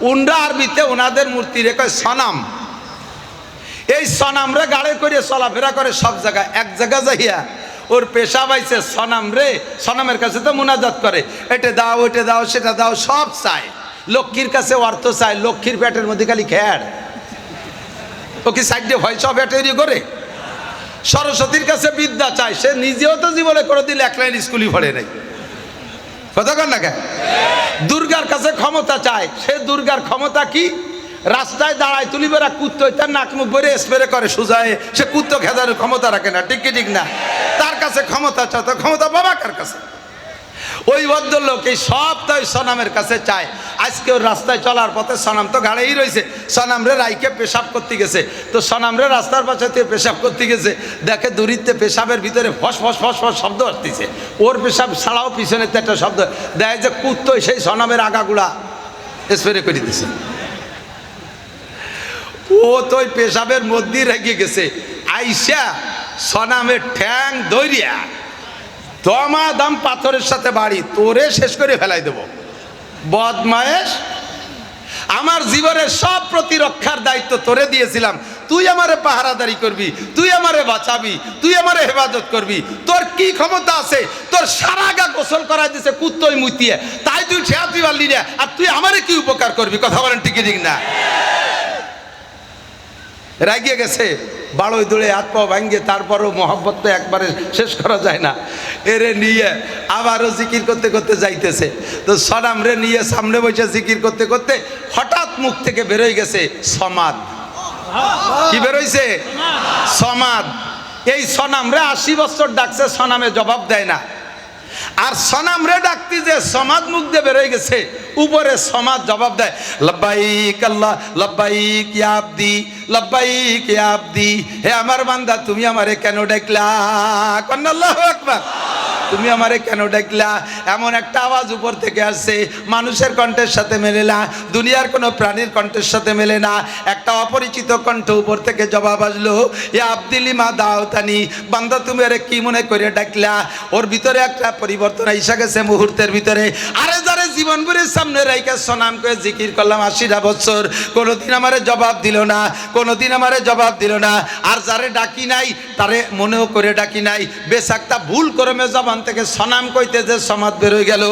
উনরা আরবিতে ওনাদের মূর্তি রেখে সনাম। এই সনামরে গাড়ে করে চলাফেরা করে সব জায়গায়। এক জায়গা যাইয়া ওর পেশাব আইছে সনাম রে, সনামের কাছে তো মুনাজাত করে, এটা দাও ওইটা দাও সেটা দাও, সব চায়। লক্ষ্মীর কাছে অর্থ চায়, লক্ষ্মীর পেটের মধ্যে খালি খেয়ার, ও কি সাইডে ভয় সব তৈরি করে। সরস্বতীর কাছে বিদ্যা চায়, সে নিজেও তো জীবনে করে দিলে এক লাইন স্কুলই পড়ে নাই, কথা কন না কেন। দুর্গার কাছে ক্ষমতা চায়, সে দুর্গার ক্ষমতা কি, রাস্তায় দাঁড়ায় তুলি বেড়া কুত্তো তার নাক মুখ বেড়ে স্প্রে করে সুজায়, সে কুত্তো খেদার ক্ষমতা রাখে না, ঠিক কি ঠিক না। তার কাছে ক্ষমতা চায়, তো ক্ষমতা বাবা কার কাছে। ওই ভদ্রলোক এই সব তাই সনামের কাছে চায়। আজকে ওর রাস্তায় চলার পথে সনাম তো গাড়েই রয়েছে, সনাম রে রাইকে পেশাব করতে গেছে, তো সনাম রে রাস্তার পাশে পেশাব করতে গেছে, দেখে দূরিতে পেশাবের ভিতরে ফস ফস ফস ফস শব্দ আসতেছে, ওর পেশাব ছাড়াও পিছনে একটা শব্দ, দেখে যে কুত্তো সেই সনামের আগাগুলা স্প্রে করে দিছে। ও তো ওই পেশাবের মধ্যেই রেগে গেছে, আইসা সনামের ঠ্যাং দৌড়িয়া দমাদম পাথরের সাথে বাড়ি, তোরে শেষ করে ফেলাই দেব বদমায়েশ। আমার জীবনের সব প্রতিরক্ষার দায়িত্ব তোরে দিয়েছিলাম, তুই আমারে পাহারাদারি করবি, তুই আমারে বাঁচাবি, তুই আমারে হেফাজত করবি। তোর কি ক্ষমতা আছে, তোর সারা গা গোসল করাই দিছে কুত্তই মুতিয়ে, তাই তুই ঠেয়া তুই পারলি না, আর তুই আমারে কি উপকার করবি, কথা বলেন ঠিক ঠিক না। রাগিয়ে গেছে, বাড়ই দৌড়ে হাত পা ভাঙ্গে, তারপরও মহব্বত তো একবারে শেষ করা যায় না। এরে নিয়ে আবারও জিকির করতে করতে যাইতেছে, তো সনাম রে নিয়ে সামনে বসে জিকির করতে করতে হঠাৎ মুখ থেকে বেরোয় গেছে সমাদ। কি বেরোইছে? সমাদ। এই সনাম রে 80 বছর ডাকছে, সনামে জবাব দেয় না। আর সনাম রে ডাকতি যে সমাদ মুখ দিয়ে বেরোয় গেছে, উপরে সমাদ জবাব দেয়, লব্বাইক আল্লাহ লব্বাইক ইয়া আবদি, লব্বাইক ইয়া আবদি, হে আমার বান্দা তুমি আমারে কেন ডাকলা, কন্না আল্লাহু আকবার, তুমি আমারে কেন ডাকলা। এমন একটা আওয়াজ উপর থেকে আসছে, মানুষের কণ্ঠের সাথে মেলে না, দুনিয়ার কোনো প্রাণীর কণ্ঠের সাথে মেলে না, একটা অপরিচিত কণ্ঠ উপর থেকে জবাব আসলো, ইয়া আবদি লিমা দাওতানি, বান্দা তুমি আরে কি মনে করে ডাকলা। ওর ভিতরে একটা পরিবর্তন আইসা গেছে মুহূর্তের ভিতরে। আরে যারে জীবন ভরে সামনে রাইকা সনাম করে জিকির করলাম 80টা বছর, কোনোদিন আমারে জবাব দিল না, কোনোদিন আমারে জবাব দিল না। আর যারে ডাকি নাই তারে মনেও করে ডাকি নাই, বেশাকটা ভুল করমে জবান থেকে সনাম কইতে যে সমাদ বেরোয় গেল,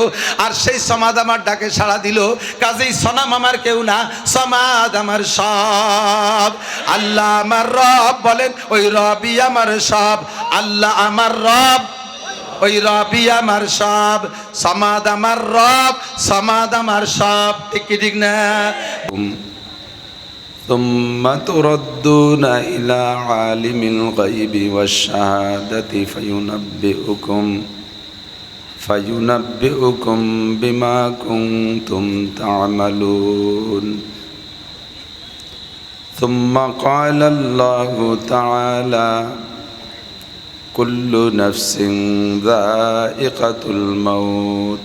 আর সেই সমাদ আমার ডাকে সাড়া দিল। কাজেই সনাম আমার কেউ না, সমাদ আমার সব। আল্লাহ আমার রব, বলেন ওই রবই আমার সব। আল্লাহ আমার রব, ওই রবি আমার সব। সমাদ আমার রব, সমাদ আমার সব, ঠিক কি ঠিক না। ثم تردون إلى عالم الغيب والشهادة فينبئكم بما كنتم تعملون. ثم قال الله تعالى كل نفس ذائقة الموت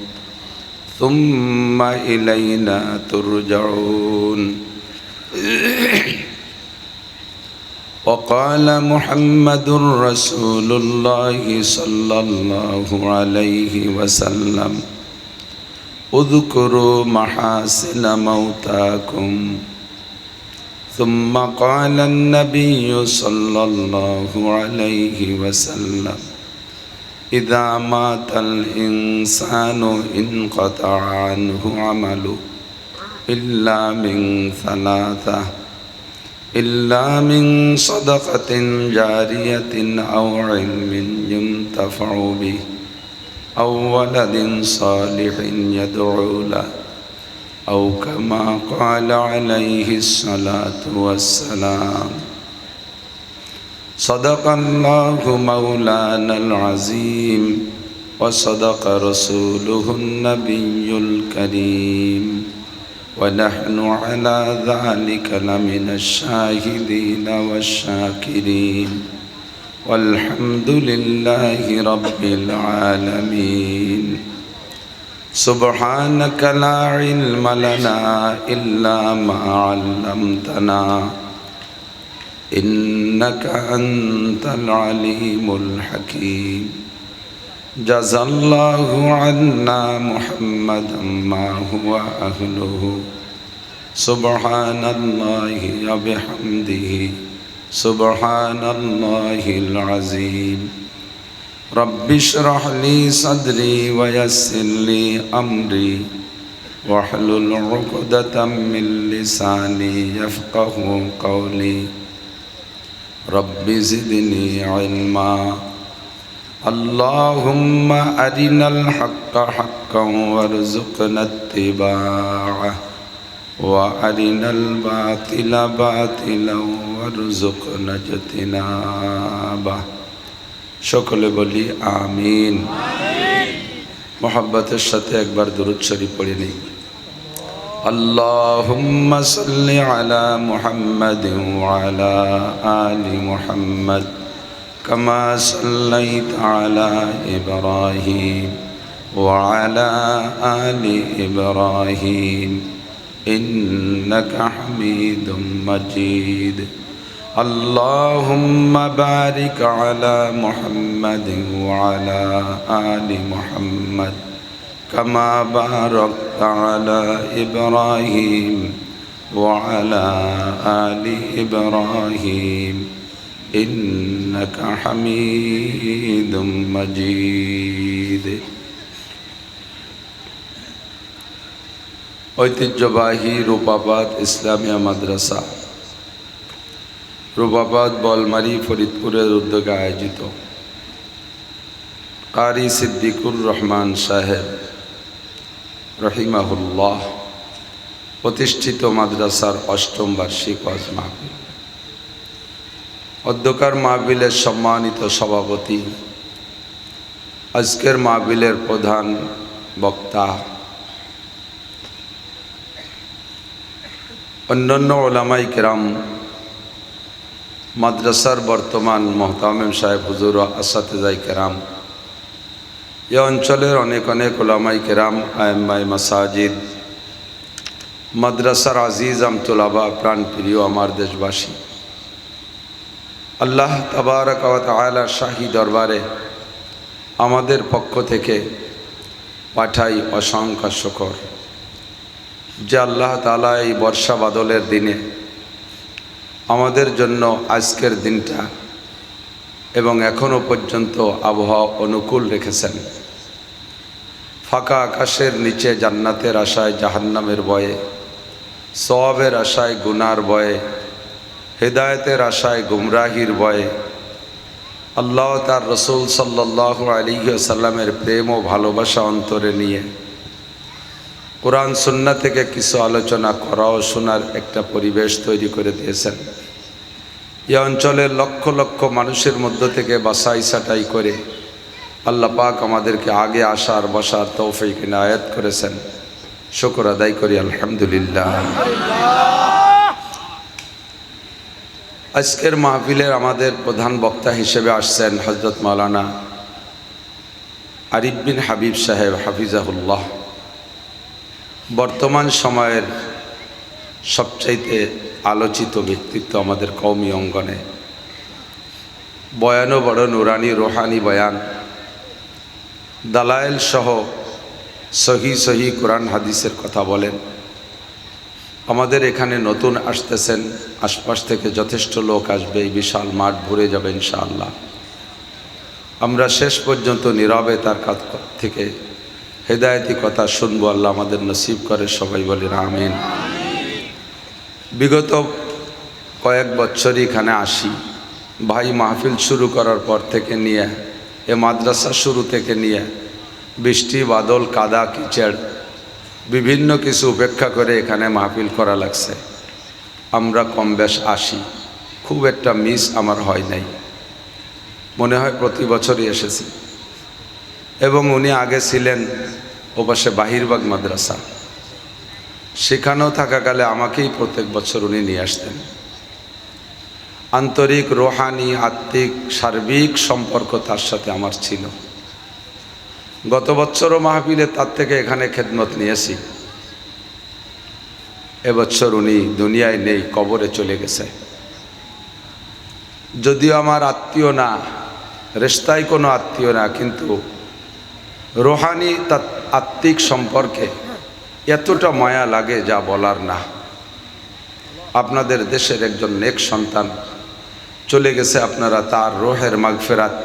ثم إلينا ترجعون. وقال محمد رسول الله صلى الله عليه وسلم اذكروا محاسن موتاكم. ثم قال النبي صلى الله عليه وسلم إذا مات الإنسان انقطع عنه عمله إلا من ثلاثة، إلا من صدقة جارية أو علم ينتفع به أو ولد صالح يدعو له أو كما قال عليه الصلاة والسلام. صدق الله مولانا العظيم وصدق رسوله النبي الكريم ونحن على ذلك لمن الشاهدين والشاكرين والحمد لله رب العالمين. سبحانك لا علم لنا إلا ما علمتنا إنك أنت العليم الحكيم. جزا الله عنا محمدا ما هو أهله সুবহানাল্লাহি ওয়া বিহামদিহি সুবহানাল্লাহিল আযীম। রব্বি ইশরাহ লি সাদরি ওয়া ইয়াসসির লি আমরি ওয়াহলুল উকদাতাম মিন লিসানি ইয়াফকাহু কওলি। রব্বি জিদনি ইলমা। আল্লাহুম্মা আরিনাল হাক্কা হাক্কান ওয়ারযুকনা ইত্তিবাআহ ওয়া আরিনাল বাতিলা বাতিলান ওয়ারযুকনা ইজতিনাবাহ। সকলে বলি আমিন। মোহাব্বতের সাথে একবার দুরূদ শরীফ পড়ে নেই। আল্লাহুম্মা সাল্লি আলা মুহাম্মাদিন ওয়া আলা আলি মুহাম্মাদ কামা সাল্লাইতা আলা ইব্রাহিম ওয়া আলা আলি ইব্রাহিম ইন্নাকা হামিদুম মাজিদ। আল্লাহুম্মা বারিক আলা মুহাম্মাদিন ওয়া আলা আলি মুহাম্মাদ কামা বারাকতা আলা ইব্রাহিম ওয়া আলা আলি ইব্রাহিম ইন্নাকা হামিদুম মাজিদ। ঐতিহ্যবাহী রূপাবাদ ইসলামিয়া মাদ্রাসা, রূপাবাদ বলমারি, ফরিদপুরের উদ্যোগে আয়োজিত কারি সিদ্দিকুর রহমান সাহেব রহিমাহুল্লাহ প্রতিষ্ঠিত মাদ্রাসার অষ্টম বার্ষিক ওয়াজ মাহফিল। অধ্যকার মাহফিলের সম্মানিত সভাপতি, আজকের মাহফিলের প্রধান বক্তা, অন্যান্য ওলামায়ে কেরাম, মাদ্রাসার বর্তমান মোহতামিম সাহেব হুজুর আসাতিজায়ে কেরাম, এ অঞ্চলের অনেক অনেক ওলামায়ে কেরাম, আইম্মায়ে মাসাজিদ, মাদ্রাসার আজিজ আমতুলাবা, প্রাণপ্রিয় আমার দেশবাসী, আল্লাহ তাবারক ওয়া তাআলার শাহী দরবারে আমাদের পক্ষ থেকে পাঠাই অসংখ্য শুকর যে আল্লাহ তাআলা এই বর্ষা বাদলের দিনে আমাদের জন্য আজকের দিনটা এবং এখনও পর্যন্ত আবহাওয়া অনুকূল রেখেছেন। ফাঁকা আকাশের নিচে জান্নাতের আশায় জাহান্নামের ভয়ে, সওয়াবের আশায় গুনার ভয়ে, হেদায়েতের আশায় গুমরাহির ভয়ে, আল্লাহ তার রসুল সাল্লাল্লাহু আলাইহি ওয়াসাল্লামের প্রেম ও ভালোবাসা অন্তরে নিয়ে কোরআন সুন্নাহ থেকে কিছু আলোচনা করা ও শোনার একটা পরিবেশ তৈরি করে দিয়েছেন। এই অঞ্চলের লক্ষ লক্ষ মানুষের মধ্য থেকে বাছাই ছাঁটাই করে আল্লাহ পাক আমাদেরকে আগে আসার বসার তৌফিক ইনায়াত করেছেন। শুকর আদায় করি আলহামদুলিল্লাহ। আজকের মাহফিলের আমাদের প্রধান বক্তা হিসেবে আসছেন হযরত মাওলানা আরিফ বিন হাবিব সাহেব হাফিজাহুল্লাহ, বর্তমান সময়ের সবচাইতে আলোচিত ব্যক্তিত্ব আমাদের কওমি অঙ্গনে। বয়ানও বড় নুরানি রোহানি বয়ান, দালায়েল সহ সহি সহি কোরআন হাদিসের কথা বলেন। আমাদের এখানে নতুন আসতেছেন, আশপাশ থেকে যথেষ্ট লোক আসবে, এই বিশাল মাঠ ভরে যাবে ইনশাআল্লাহ। আমরা শেষ পর্যন্ত নীরবে তার কাছ থেকে হেদায়েতি কথা শুনবো, আল্লাহ আমাদের নসিব করে, সবাই বলেন আমিন। বিগত কয়েক বছরই এখানে আসি, ভাই মাহফিল শুরু করার পর থেকে নিয়ে, এ মাদ্রাসা শুরু থেকে নিয়ে বৃষ্টি বাদল কাদা কিচড় বিভিন্ন কিছু উপেক্ষা করে এখানে মাহফিল করা লাগছে। আমরা কম বেশ আসি, খুব একটা মিস আমার হয় নাই, মনে হয় প্রতি বছরই এসেছি। এবং উনি আগে ছিলেন ওপাশে বাহিরবাগ মাদ্রাসা, সেখানেও থাকাকালে আমাকেই প্রত্যেক বছর উনি নিয়ে আসতেন। আন্তরিক রোহানি আত্মিক সার্বিক সম্পর্ক তার সাথে আমার ছিল। গত বছরও মাহফিলে তার থেকে এখানে খেদমত নিয়েছি। এবছর উনি দুনিয়ায় নেই, কবরে চলে গেছে। যদিও আমার আত্মীয় না, রেশতায় কোনো আত্মীয় না, কিন্তু রোহানি আত্মিক সম্পর্কে এতটা মায়া লাগে যা বলার না। আপনাদের দেশের একজন নেক সন্তান চলে গেছে, আপনারা তার রূহের মাগফিরাত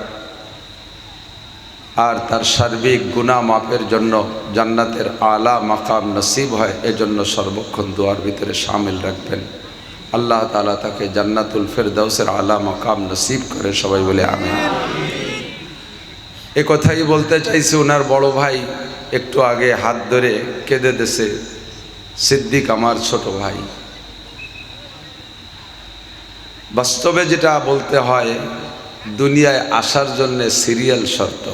আর তার সার্বিক গুনাহ মাফের জন্য জান্নাতের আলা মাকাম নসিব হয়, এজন্য সর্বক্ষণ দোয়ার ভিতরে শামিল রাখবেন। আল্লাহ তাআলা তাকে জান্নাতুল ফেরদাউসের আলা মাকাম নসিব করে, সবাই বলে আমিন। এ কথাই বলতে চাইছি, ওনার বড় ভাই একটু আগে হাত ধরে কেঁদে দিয়েছে, সিদ্দিক আমার ছোট ভাই। বাস্তবে যেটা বলতে হয়, দুনিয়ায় আসার জন্য সিরিয়াল শর্ত,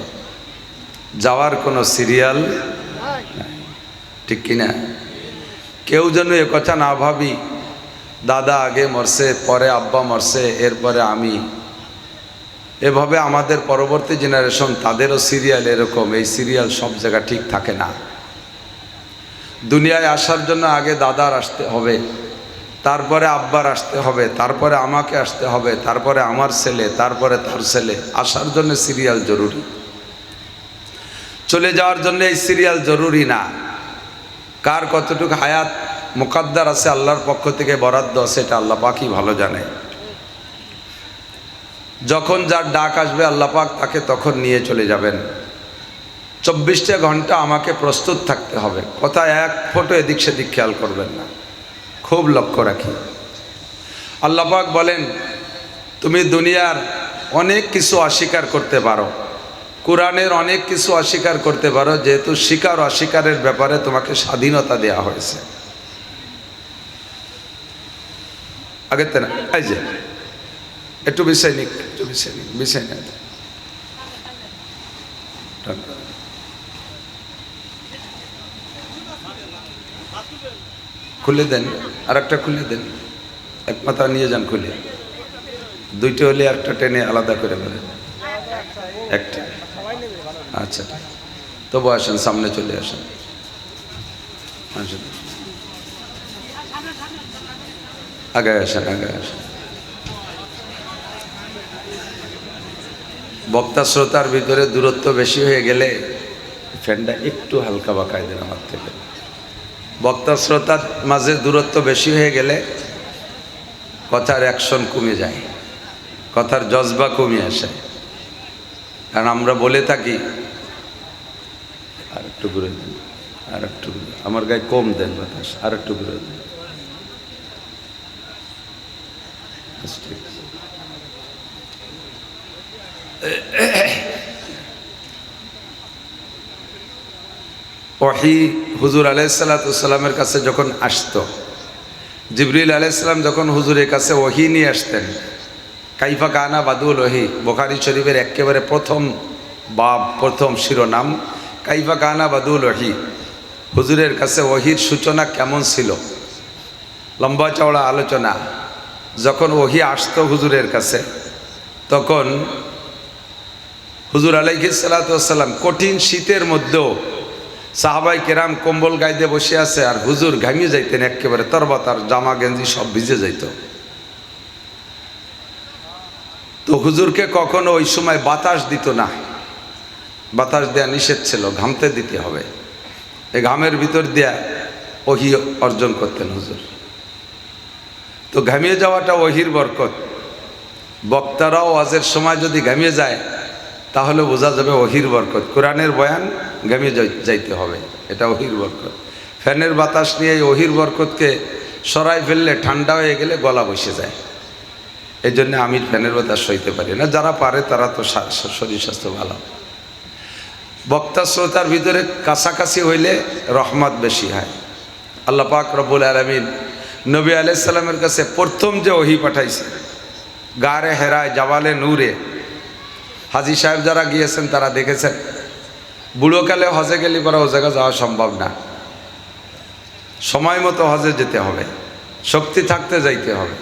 যাওয়ার কোনো সিরিয়াল নাই, ঠিক কিনা? কেউ যেন এ কথা না ভাবি দাদা আগে মরছে, পরে আব্বা মরছে, এরপরে আমি। এভাবে আমাদের পরবর্তী জেনারেশন, তাদেরও সিরিয়াল এরকম। এই সিরিয়াল সব জায়গা ঠিক থাকে না। দুনিয়ায় আসার জন্য আগে দাদার আসতে হবে, তারপরে আব্বার আসতে হবে, তারপরে আমাকে আসতে হবে, তারপরে আমার ছেলে, তারপরে তার ছেলে। আসার জন্য সিরিয়াল জরুরি, চলে যাওয়ার জন্য এই সিরিয়াল জরুরি না। কার কতটুকু হায়াত মুকদ্দার আছে, আল্লাহর পক্ষ থেকে বরাদ্দ আছে, এটা আল্লাহ পাকই ভালো জানে। যখন যার ডাক আসবে আল্লাহ পাক তাকে তখন নিয়ে চলে যাবেন। 24টা ঘন্টা আমাকে প্রস্তুত থাকতে হবে, কথা এক ফোঁটা এদিক সেদিক খেয়াল করবেন না, খুব লক্ষ্য রাখি। আল্লাহ পাক বলেন, তুমি দুনিয়ার অনেক কিছু অস্বীকার করতে পারো, কোরআনের অনেক কিছু অস্বীকার করতে পারো, যেহেতু স্বীকার অস্বীকারের ব্যাপারে তোমাকে স্বাধীনতা দেওয়া হয়েছে। আগে তো না, এই যে একটু বিষয় নিক, একটু বিষয় নিক, বিষয় নেই, খুলে দেন, আর একটা খুলে দেন, এক মাথা নিয়ে যান খুলে। দুইটা হলে একটা টেনে আলাদা করে বলেন, একটা। আচ্ছা, তবু আসেন, সামনে চলে আসেন, আসেন, আগে আসেন, আগে আসেন। বক্তা শ্রোতার ভিতরে দূরত্ব বেশি হয়ে গেলে ফ্যানটা একটু হালকা বাঁকায় দেন আমার থেকে। বক্তা শ্রোতার মাঝে দূরত্ব বেশি হয়ে গেলে কথার অ্যাকশন কমে যায়, কথার জজবা কমে আসে। কারণ আমরা বলে থাকি, আর একটু ঘুরে দেন, আর একটু ঘুরে, আমার গায়ে কম দেন বাতাস, আর একটু ঘুরে দেন। ওহী হুজুর আলাইহিস সালাতু ওয়াস সালামের কাছে যখন আসতো, জিবরিল আলাইহিস সালাম যখন হুজুরের কাছে ওহী নিয়ে আসতেন, কাইফা কানা বাদুল ওহী, বুখারী শরীফের একেবারে প্রথম বাব, প্রথম শিরোনাম, কাইফা কানা বাদুল ওহী। হুজুরের কাছে ওহীর সূচনা কেমন ছিল, লম্বা চওড়া আলোচনা। যখন ওহী আসতো হুজুরের কাছে, তখন হুজুর আলাইহিস সালাতু ওয়াস সালাম কঠিন শীতের মধ্যেও সাহাবাই কেরাম কম্বল গাইতে বসে আছে, আর হুজুর ঘামিয়ে যাইতেন একেবারে, তরবাতার জামা গেঞ্জি সব ভিজে যাইত। তো হুজুরকে কখনো ওই সময় বাতাস দিত না, বাতাস দেয়া নিষেধ ছিল, ঘামতে দিতে হবে। এই ঘামের ভিতর দিয়া ওহী অর্জন করতেন হুজুর। তো ঘামিয়ে যাওয়াটা ওহীর বরকত। বক্তারাও ওয়াজের সময় যদি ঘামিয়ে যায় তাহলে বোঝা যাবে ওহীর বরকত। কোরআনের বয়ান ঘামিয়ে যাইতে হবে, এটা ওহীর বরকত। ফ্যানের বাতাস নিয়ে এই ওহীর বরকতকে সরাই ফেললে ঠান্ডা হয়ে গেলে গলা বসে যায়। এই জন্য আমি ফ্যানের বাতাস সইতে পারি না, যারা পারে তারা তো শরীর স্বাস্থ্য ভালো। বক্তা শ্রোতার ভিতরে কাছাকাছি হইলে রহমত বেশি হয়। আল্লাহ পাক রব্বুল আলামিন নবী আলাইহিস সালামের কাছে প্রথম যে ওহী পাঠাইছে, গারে হেরায় জাবালে নূরে, হাজী সাহেব যারা গিয়েছেন তারা দেখেছেন, বুড়োকালে হজে গেলে পরে ও জায়গা যাওয়া সম্ভব না, সময় মতো হজে যেতে হবে, শক্তি থাকতে যাইতে হবে।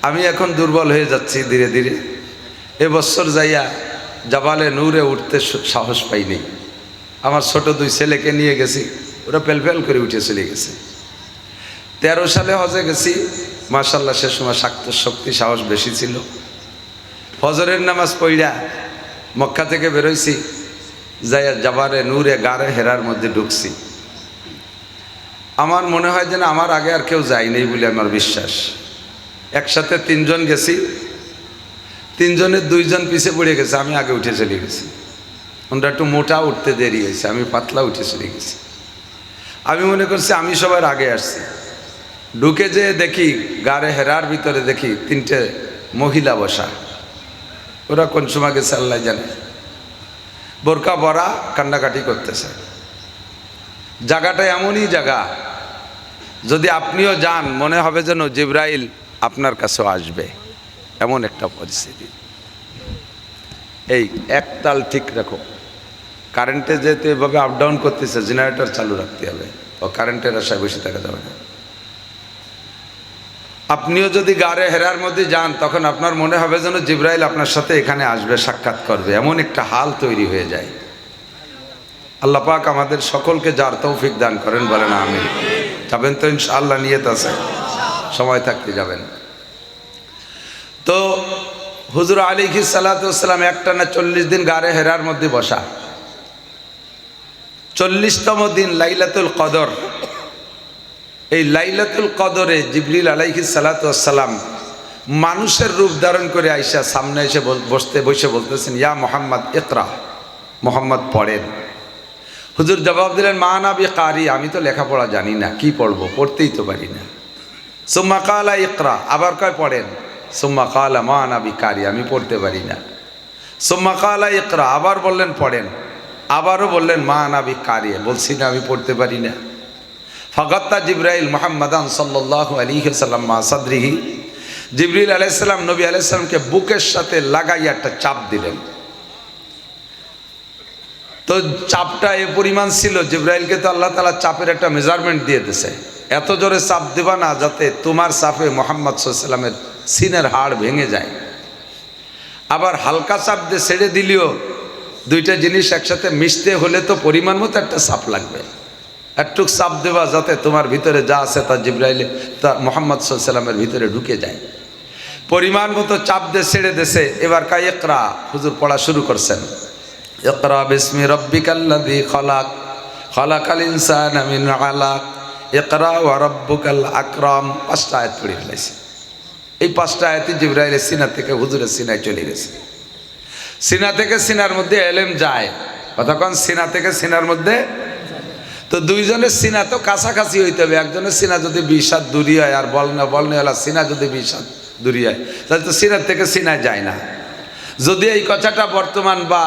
আমি এখন দুর্বল হয়ে যাচ্ছি ধীরে ধীরে। এবছর যাইয়া জাবালে নূরে উঠতে সাহস পাইনি। আমার ছোট দুই ছেলেকে নিয়ে গেছি, ওরা পেলপেল করে উঠে চলে গেছে। 13 সালে হজে গেছি, মাশাআল্লাহ সে সময় শক্তি সাহস বেশি ছিল। ফজরের নামাজ পড়িয়া মক্কা থেকে বেরোইছি, যাইয়া জাবালে নূরে গারে হেরার মধ্যে ঢুকছি। আমার মনে হয় যেন আমার আগে আর কেউ যায়নি বলে আমার বিশ্বাস। একসাথে 3 জন গেছি, 3 জনের 2 জন পিছে পড়ে গেছে, আমি আগে উঠে চলে গেছি। ওনারা একটু মোটা উঠতে দেরি হয়েছে, আমি পাতলা উঠে চলে গেছি। আমি মনে করছি আমি সবার আগে আসছি। ঢুকে যেয়ে দেখি গাড়ে হেরার ভিতরে দেখি 3টে মহিলা বসা। ওরা কোন সময় গেছে আল্লাহ জানে। বোরকা পরা কান্নাকাটি করতেছে। জায়গাটা এমনই জায়গা, যদি আপনিও যান মনে হবে যেন জিবরাইল আপনার কাছেও আসবে, এমন একটা পরিস্থিতি। এই একতাল ঠিক রাখো। কারেন্টে যেতে এভাবে আপ ডাউন করতেছে, জেনারেটর চালু রাখতে হবে, ও কারেন্টের আশায় বসে থাকা যাবে না। আপনিও যদি গাড়ে হেরার মধ্যে যান তখন আপনার মনে হবে যেন জিবরাইল আপনার সাথে এখানে আসবে, সাক্ষাৎ করবে, এমন একটা হাল তৈরি হয়ে যায়। আল্লাহ পাক আমাদের সকলকে যার তৌফিক দান করেন, বলেন আমিন। যাবেন তো ইনশাআল্লাহ, নিয়ত আছে, সময় থাকতে যাবেন। তো হুজুর আলাইহিস সালাতু ওয়াস সালাম একটানা 40 দিন গাড়ে হেরার মধ্যে বসা। 40তম দিন লাইলাতুল কদর। এই লাইলাতুল কদরে জিবরিল আলাইহিস সালাতু ওয়াস সালাম মানুষের রূপ ধারণ করে আইসা সামনে এসে বসে বলতেছেন, ইয়া মুহাম্মদ ইকরা, মুহাম্মদ পড়েন। হুজুর জবাব দিলেন, মা আনা বিকারি, আমি তো লেখাপড়া জানি না, কি পড়বো, পড়তেই তো পারি না। সুম্মা কালা ইকরা, আবার কয় পড়েন। সুম্মা কালা মা আনা বিকারি, আমি পড়তে পারি না। সুম্মা কালা ইকরা, আবার বললেন পড়েন। আবারও বললেন মা আনা বিকারি, বলছি না আমি পড়তে পারি না। ফাগাত্তা জিবরাইল মুহাম্মাদান সাল্লাল্লাহু আলাইহি ওয়াসাল্লাম মা সাদরিহি, জিবরিল আলাইহিস সালাম নবী আলাইহিস সালামকে বুকের সাথে লাগাইয়া একটা চাপ দিলেন। তো চাপটা এ পরিমাণ ছিল, জিবরাইলকে তো আল্লাহ তাআলা চাপের একটা মেজারমেন্ট দিয়ে দিয়েছে, এত জোরে চাপ দেবা না যাতে তোমার চাপে মুহাম্মদ সাল্লাল্লাহু আলাইহি ওয়াসাল্লামের সিনের হাড় ভেঙে যায়। আবার হালকা চাপ দিয়ে ছেড়ে দিলেও দুইটা জিনিস একসাথে মিশতে হলে তো পরিমাণ মতো একটা চাপ লাগবে। একটু চাপ দেবা যাতে তোমার ভিতরে যা আছে তা জিবরাইলে তা মুহাম্মদ সাল্লাল্লাহু আলাইহি ওয়াসাল্লামের ভিতরে ঢুকে যায়। পরিমাণ মতো চাপ দিয়ে ছেড়ে দেছে। এবার কা ইকরা, হুজুর পড়া শুরু করছেন। ইকরা বিসমি রাব্বিকাল্লাযী খালাক, খালাকাল ইনসানা মিন আলাক, ইকরা ওয়া রাব্বুকাল আকরাম। 5টা আয়াত পড়ে ফেলেছে। এই 5টা আয়াতে জিবরাইলের সিনা থেকে হুজুরের সিনায় চলে গেছে। সিনা থেকে সিনার মধ্যে এলেম যায়, কতক্ষণ সিনা থেকে সিনার মধ্যে। তো 2 জনের সিনা তো কাছাকাছি হইতে হবে। একজনের সিনা যদি 20 হাত দূরি হয় আর বলনেওয়ালা সিনা যদি 20 হাত দূরি হয়, তাহলে তো সিনার থেকে সিনায় যায় না। যদি এই কথাটা বর্তমান বা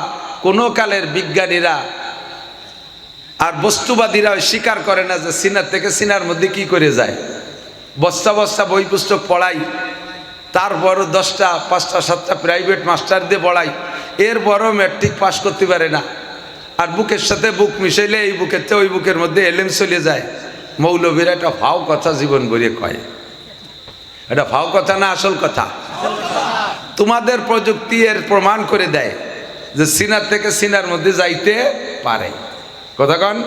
কোনো কালের বিজ্ঞানীরা আর বস্তুবাদীরা স্বীকার করে না যে সিনার থেকে সিনার মধ্যে কি করে যায়। বস্তা বস্তা বই পুস্তক পড়াই, তারপরও 10টা 5টা 7টা প্রাইভেট মাস্টার দিয়ে পড়াই, এরপরও ম্যাট্রিক পাস করতে পারে না। আর বুকের সাথে বুক মিশাইলে এই বুকের চেয়ে ওই বুকের মধ্যে এলেম চলে যায়। মৌলবীরা একটা ফাও কথা জীবন ভরে কয়। এটা ফাও কথা না আসল কথা? তোমাদের প্রযুক্তি এর প্রমাণ করে দেয় যে সিনার থেকে সিনার মধ্যে যাইতে পারে। কথা কন?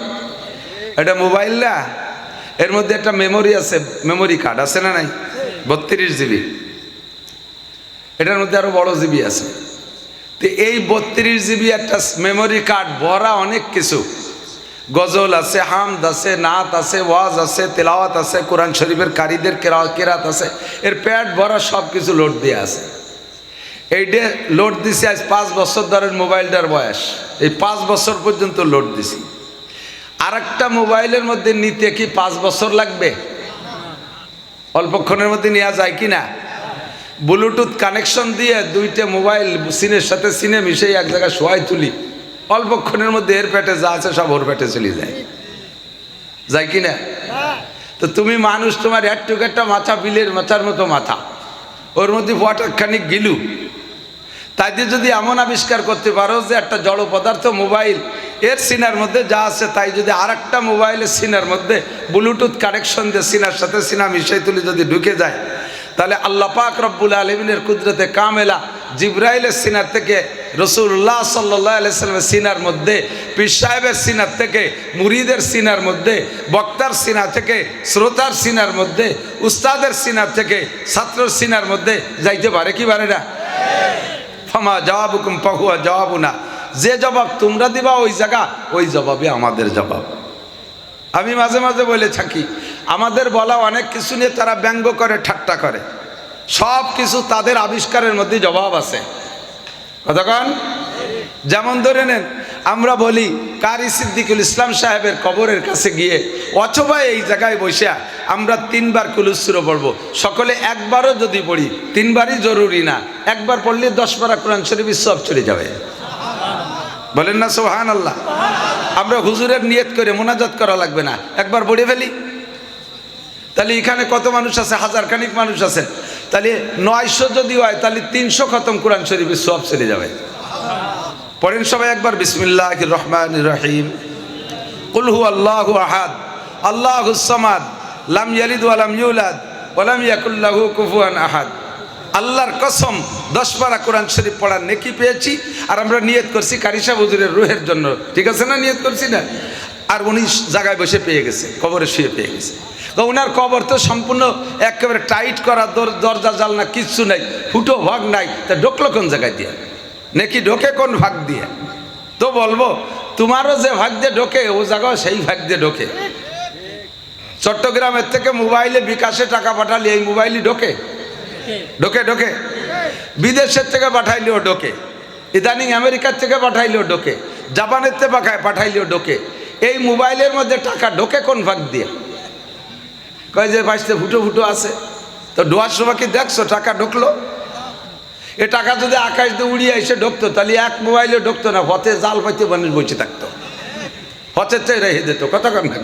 এটা মোবাইল না, এর মধ্যে একটা মেমোরি আছে, মেমোরি কার্ড আছে না নাই? 32 GB। এটার মধ্যে আরো বড় জিবি আছে। তো এই 32 GB একটা মেমোরি কার্ড ভরা অনেক কিছু, গজল আছে, হামদ আছে, নাত আছে, ওয়াজ আছে, তেলাওয়াত আছে, কোরআন শরীফের কারীদের কেরাত আছে, এর প্যাড ভরা সব কিছু লোড দিয়ে আছে। এইটা লোড দিছি আজ 5 বছর ধরে মোবাইলটার বয়স, এই 5 বছর পর্যন্ত লোড দিছি। আর একটা মোবাইলের মধ্যে নিতে কি 5 বছর লাগবে? অল্পক্ষণের মধ্যে নেওয়া যায় কি না? ব্লুটুথ কানেকশন দিয়ে 2টা মোবাইল সিনের সাথে সিনে মিশে এক জায়গায় শোয়াই তুলি, অল্পক্ষণের মধ্যে এর পেটে যা আছে সব ওর পেটে চলে যায়, যায় কি না? তো তুমি মানুষ, তোমার একটুক একটা মাথা, বিলের মাথার মতো মাথা, ওর মধ্যে ফটাকখানি গিলু, তাই দিয়ে যদি এমন আবিষ্কার করতে পারো যে একটা জড় পদার্থ মোবাইল, এর সিনার মধ্যে যা আছে তাই যদি আর একটা মোবাইলের সিনার মধ্যে ব্লুটুথ কানেকশন দিয়ে সিনার সাথে সিনা মিশাই তুলি যদি ঢুকে যায়, তাহলে আল্লাহ পাক রব্বুল আলামিনের কুদরতে কামেলা জিবরাইলের সিনার থেকে রাসূলুল্লাহ সাল্লাল্লাহু আলাইহি ওয়াসাল্লামের সিনার মধ্যে, পীর সাহেবের সিনার থেকে মুরিদের সিনার মধ্যে, বক্তার সিনা থেকে শ্রোতার সিনার মধ্যে, উস্তাদের সিনার থেকে ছাত্রের সিনার মধ্যে যাইতে পারে কি পারে না? ফামা জবাবুকুম ফাহুয়া জবাবুনা, যে জবাব তোমরা দিবা ওই জায়গা, ওই জবাবে আমাদের জবাব। আমি মাঝে মাঝে বলে থাকি, আমাদের বলা অনেক কিছু নিয়ে তারা ব্যঙ্গ করে, ঠাট্টা করে, সব কিছু তাদের আবিষ্কারের মধ্যে জবাব আছে। কতক্ষণ? যেমন ধরে নেন, আমরা বলি কারি সিদ্দিকুল ইসলাম সাহেবের কবরের কাছে গিয়ে অথবা এই জায়গায় বসে আমরা 3 বার কুলুসুরো পড়বো। সকলে একবারও যদি পড়ি, 3 বারই জরুরি না, একবার পড়লে 10 পারা কোরআন শরীফ সব চলে যাবে। বলেন না সুবহানাল্লাহ? আমরা হুজুরের নিয়ত করে মোনাজাত করা লাগবে না, একবার পড়ে ফেলি। তাহলে এখানে কত মানুষ আছে? 1000 খানিক মানুষ আছে। তাহলে 900 যদি হয় তাহলে 300 খতম কোরআন শরীফের সব চলে যাবে। পড়েন সবাই একবার, বিসমিল্লাহির রহমানির রহিম। কুল হুয়াল্লাহু আহাদ আল্লাহুস সামাদ লাম ইয়ালিদ ওয়া লাম ইউলাদ ওয়া লাম ইয়াকুল লাহু কুফুয়ান আহাদ। আল্লাহর কসম 10 পারা কোরআন শরীফ পড়ার নেকি পেয়েছি। আর আমরা নিয়ত করছি কারি সাহেব হুজুরের রুহের জন্য, ঠিক আছে না? নিয়ত করছি না? আর উনি জায়গায় বসে পেয়ে গেছে, কবরে শুয়ে পেয়ে গেছে। তো ওনার কবর তো সম্পূর্ণ একেবারে টাইট করা, দরজা জানলা কিচ্ছু নাই, ফুটো ভাগ নাই। তা ঢোকলো কোন জায়গায় দিয়ে? নেকি ঢোকে কোন ভাগ দিয়ে? তো বলবো তোমারও যে ভাগ দিয়ে ঢোকে ও জায়গাও সেই ভাগ দিয়ে ঢোকে। চট্টগ্রামের থেকে মোবাইলে বিকাশে টাকা পাঠালে এই মোবাইলই ঢোকে, ঢোকে ঢোকে। বিদেশের থেকে পাঠাইলেও ঢোকে, ইদানিং আমেরিকার থেকে পাঠাইলেও ঢোকে, জাপানের থেকে পাঠাইলেও ঢোকে। এই মোবাইলের মধ্যে টাকা ঢোকে কোন ভাগ দিয়ে? কয় যে বাঁচতে ফুটো ফুটো আছে। তো ডোয়ার সময় কি দেখছো টাকা ঢুকলো? এ টাকা যদি আকাশ দিয়ে উড়িয়ে এসে ঢুকতো তাহলে এক মোবাইলে ঢুকতো না, পথে জাল পাইতে মানুষ বসে থাকতো, পথের চেয়ে রেখে দিত। কত কম না?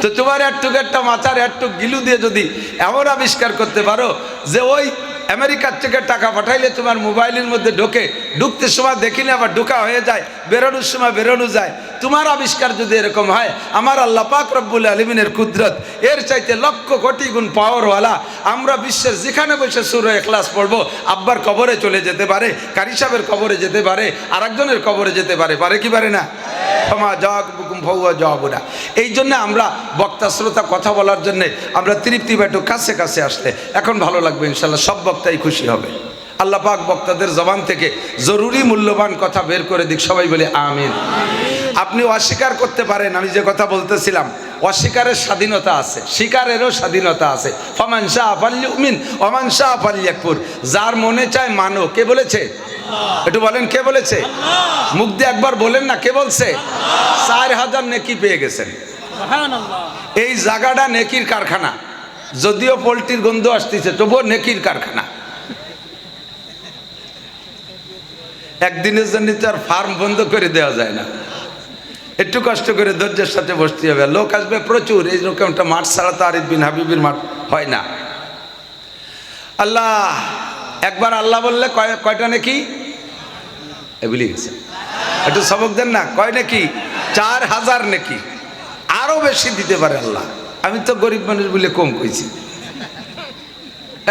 তো তোমার একটা মাথার একটু গিলু দিয়ে যদি এমন আবিষ্কার করতে পারো যে ওই আমেরিকার থেকে টাকা পাঠাইলে তোমার মোবাইলের মধ্যে ঢোকে, ঢুকতে সময় দেখিলে আবার ঢোকা হয়ে যায়, বেরোনোর সময় বেরোনো যায়, তোমার আবিষ্কার যদি এরকম হয়, আমার আল্লাহ পাক রব্বুল আলামিনের কুদরত এর চাইতে লক্ষ কোটি গুণ পাওয়ারওয়ালা। আমরা বিশ্বের যেখানে বসে সূরা ইখলাস পড়বো, আব্বার কবরে চলে যেতে পারে, কারি সাহেবের কবরে যেতে পারে, আরেকজনের কবরে যেতে পারে, পারে কি পারে না? এই জন্য আমরা বক্তা শ্রোতা কথা বলার জন্য আমরা তৃপ্তি একটু কাছে কাছে আসলে এখন ভালো লাগবে ইনশাল্লাহ, সব বক্তাই খুশি হবে। আল্লাহ পাক বক্তাদের জবান থেকে জরুরি মূল্যবান কথা বের করে দিক, সবাই বলে আমিন। আপনি অস্বীকার করতে পারেন, আমি যে কথা বলতেছিলাম, অস্বীকারের স্বাধীনতা আছে, স্বীকারেরও স্বাধীনতা আছে। ফামান শাআ ফালইউমিন ওয়া মান শাআ ফালইয়াকফুর। যার মনে চায় মানো। কে বলেছে? একটু বলেন কে বলেছে? মুখ দিয়ে একবার বলেন না, কে বলছে? 4000 নেকি পেয়ে গেছেন। এই জায়গাটা নেকির কারখানা, যদিও পোল্ট্রির গন্ধ আসতেছে তবুও নেকির কারখানা। একদিনের জন্য তো আর ফার্ম বন্ধ করে দেওয়া যায় না, একটু কষ্ট করে ধৈর্যের সাথে বসতে হবে। লোক আসবে প্রচুর, এই রকমটা মাঠ ছাড়া তো আরিফ বিন হাবিবের মাঠ হয় না। আল্লাহ একবার আল্লাহ বললে কয়টা নেকি? ভুলে গেছে, একটু সবক দেন না। কয় নেকি? 4000 নেকি। আরো বেশি দিতে পারে আল্লাহ। আমি তো গরিব মানুষ বলে কম কইছি।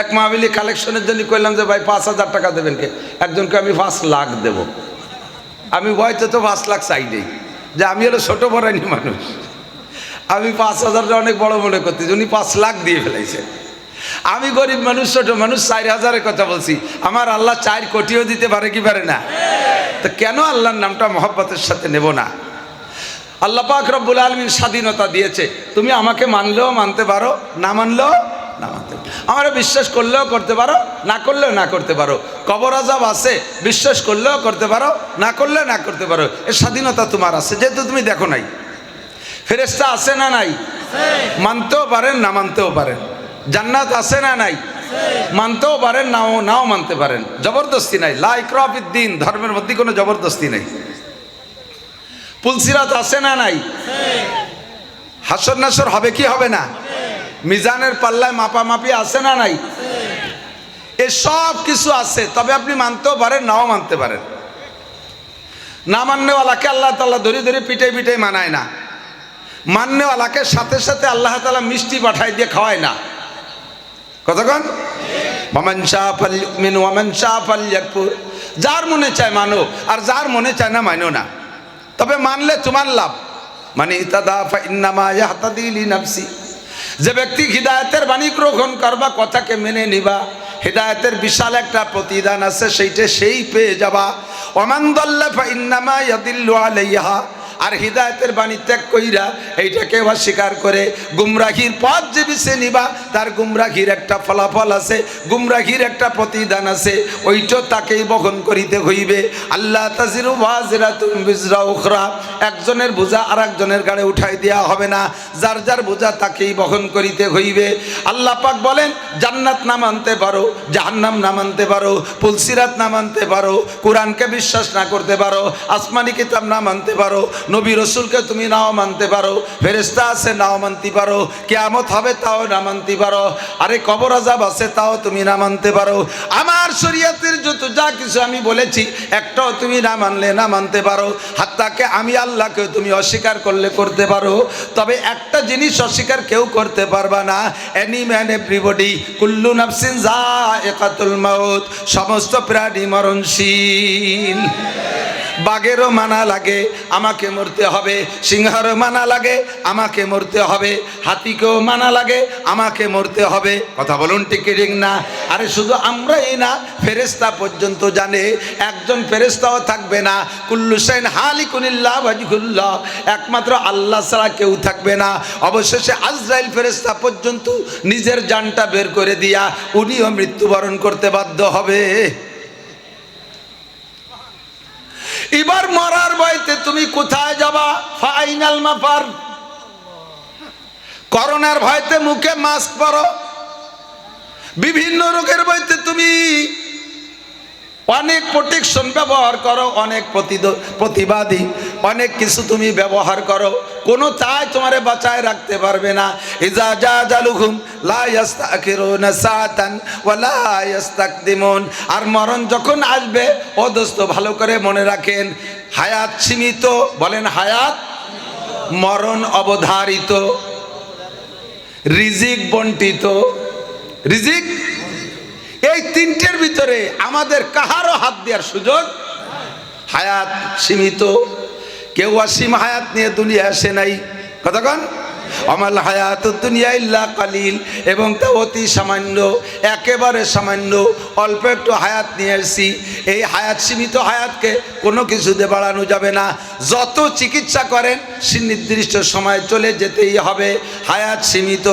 এক মাহফিলে কালেকশনের জন্য কইলাম যে ভাই 5000 টাকা দেবেন কে? একজনকে আমি 5 লাখ দেব। আমি বয়তে তো 5 লাখ চাই নেই, যে আমি হলো ছোট বড়াইনি মানুষ, আমি 5000টা অনেক বড় মনে করতেছি, উনি 5 লাখ দিয়ে ফেলাইছে। আমি গরিব মানুষ, ছোট মানুষ, 4000-এর কথা বলছি। আমার আল্লাহ 4 কোটিও দিতে পারে কি পারে না? তো কেন আল্লাহর নামটা মহব্বতের সাথে নেব না? আল্লাহ পাক রব্বুল আলামিন স্বাধীনতা দিয়েছে, তুমি আমাকে মানলেও মানতে পারো, না মানলেও না মানতে পারো। আমরা বিশ্বাস করলেও করতে পারো, না করলেও না করতে পারো। কবর আযাব আছে, বিশ্বাস করলেও করতে পারো, না করলেও না করতে পারো। এর স্বাধীনতা তোমার আছে, যেহেতু তুমি দেখো নাই। ফেরেশতা আছে না নাই? মানতেও পারেন, না মানতেও পারেন। জান্নাত আছে না নাই? মানতেও পারেন, নাও মানতে পারেন। জবরদস্তি নাই। লা ইকরাহা ফিদ-দীন, ধর্মের মধ্যে কোনো জবরদস্তি নাই। পুলসিরাত আছে না নাই? হাসর নাসর হবে কি হবে না? মিজানের পাল্লায় মাপামাপি আছে না নাই? এ সব কিছু আছে, তবে আপনি মানতেও পারেন, নাও মানতে পারেন। না মাননেওয়ালাকে আল্লাহ তাআলা ধরে ধরে পিটাই পিটাই মানায় না। মাননেওয়ালাকে সাথে সাথে আল্লাহ তাআলা মিষ্টি পাঠায় দিয়ে খাওয়ায় না। কতক্ষণ? ওয়ামান শাআ ফালইউমিন ওয়া মান শাআ ফালইয়াকফুর। যার মনে চায় মানো, আর যার মনে চায় না মানো না। তবে মানলে তোমার লাভ। মানে ইতাদা ফা ইন্নামা ইয়াহতাদি লিনাফসি। যে ব্যক্তি হিদায়াতের বাণী গ্রহণ করবা, কথাকে মেনে নিবা, হিদায়াতের বিশাল একটা প্রতিদান আছে, সেইটা সেই পেয়ে যাবা। ওয়ামান দাল্লা ফা ইন্নামা ইয়াদিল্লু আলাইহা। আর হিদায়াতের বাণী ত্যাগ কইরা এইটাকে অস্বীকার করে গুমরাহির পথ যে বেছে নিবা তার গুমরাহির একটা ফলাফল আছে, গুমরাহির একটা প্রতিদান আছে, ওইটা তাকেই বহন করিতে হইবে। আল্লাহ তাজিরু ওয়াজিরাতুম বিজরা উখরা, একজনের বোঝা আর একজনের গাড়ে উঠাই দেওয়া হবে না, যার যার বোঝা তাকেই বহন করিতে হইবে। আল্লাহ পাক বলেন জান্নাত না মানতে পারো, জাহান্নাম না মানতে পারো, পুলসিরাত না মানতে পারো, কোরআনকে বিশ্বাস না করতে পারো, আসমানি কিতাব না মানতে পারো, নবী রসুলকে তুমি নাও মানতে পারো, ফেরেশতা আছে নাও মানতে পারো, কিয়ামত হবে তাও না মানতে পারো, আরে কবর আযাব আছে তাও তুমি না মানতে পারো, আমার শরীয়তের যত যা কিছু আমি বলেছি একটাও তুমি না মানলে না মানতে পারো, হাত্তাকে আমি আল্লাহকে তুমি অস্বীকার করলে করতে পারো। তবে একটা জিনিস অস্বীকার কেউ করতে পারবা না, এনি ম্যান এভরিবডি কুল্লু নাফসিন যায়কাতুল মাউত, সমস্ত প্রাণী মরণশীল। বাঘেরও মানা লাগে আমাকে মরতে হবে, সিংহেরও মানা লাগে আমাকে মরতে হবে, হাতিকেও মানা লাগে আমাকে মরতে হবে। কথা বলুন ঠিক কি ঠিক না? আরে শুধু আমরাই না, ফেরেশতা পর্যন্ত জানে একজন ফেরেশতাও থাকবে না। কুল্লু শাইইন হালিকুন ইল্লা ওয়াজহুল্লাহ, একমাত্র আল্লাহ ছাড়া কেউ থাকবে না। অবশেষে আজরাইল ফেরেশতা পর্যন্ত নিজের জানটা বের করে দিয়া উনিও মৃত্যুবরণ করতে বাধ্য হবে। এবার মরার ভয়তে তুমি কোথায় যাবা? ফাইনাল মাফার। করোনার ভয়তে মুখে মাস্ক পরো, বিভিন্ন রোগের ভয়তে তুমি অনেক প্রোটেকশন ব্যবহার করো, অনেক প্রতিবাদী অনেক কিছু তুমি ব্যবহার করো, কোনো তাই তোমারে বাঁচায় রাখতে পারবে না। ইজা জাজালুহুম লা ইস্তাখিরুনা সাআতান ওয়া লা ইস্তাকদিমুন। আর মরণ যখন আসবে ও দোস্ত ভালো করে মনে রাখেন, হায়াত সীমিত, বলেন হায়াত, মরণ অবধারিত, রিজিক বন্টিত। রিজিক এই তিনটের ভিতরে আমাদের কাহারও হাত দেওয়ার সুযোগ। হায়াত সীমিত, কেউ অসীম হায়াত নিয়ে দুনিয়া আসে নাই। কতক্ষণ আমাল হায়াতুদ দুনিয়া ইল্লা কালিল, এবং তা অতি সামান্য, একেবারে সামান্য, অল্প একটু হায়াত নিয়ে এসেছি। এই হায়াত সীমিত হায়াতকে কোনো কিছুতে বাড়ানো যাবে না। যত চিকিৎসা করেন নির্দিষ্ট সময় চলে যেতেই হবে। হায়াত সীমিত,